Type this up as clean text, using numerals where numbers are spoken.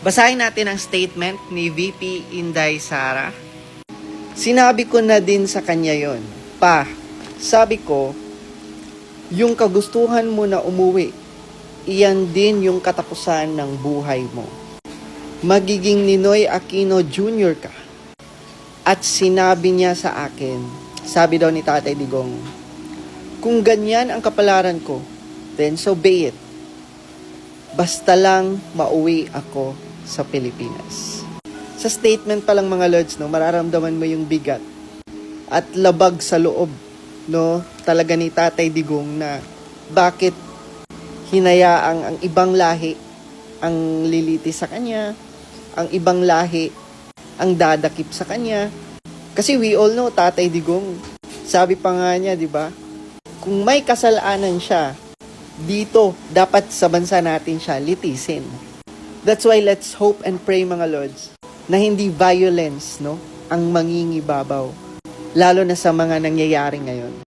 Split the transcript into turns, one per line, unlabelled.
Basahin natin ang statement ni VP Inday Sara. Sinabi ko na din sa kanya yon. Pa, sabi ko, yung kagustuhan mo na umuwi, iyan din yung katapusan ng buhay mo. Magiging Ninoy Aquino Jr. ka. At sinabi niya sa akin, sabi daw ni Tatay Digong, kung ganyan ang kapalaran ko, then so be it. Basta lang mauwi ako sa Pilipinas. Sa statement pa lang mga Lords, no, mararamdaman mo yung bigat at labag sa loob, no, talaga ni Tatay Digong na bakit hinayaang ang ibang lahi ang liliti sa kanya, ang ibang lahi ang dadakip sa kanya. Kasi we all know, Tatay Digong, sabi pa nga niya, di ba? Kung may kasalanan siya, dito, dapat sa bansa natin siya litisin. That's why let's hope and pray mga Lords na hindi violence, no, ang mangingibabaw, lalo na sa mga nangyayari ngayon.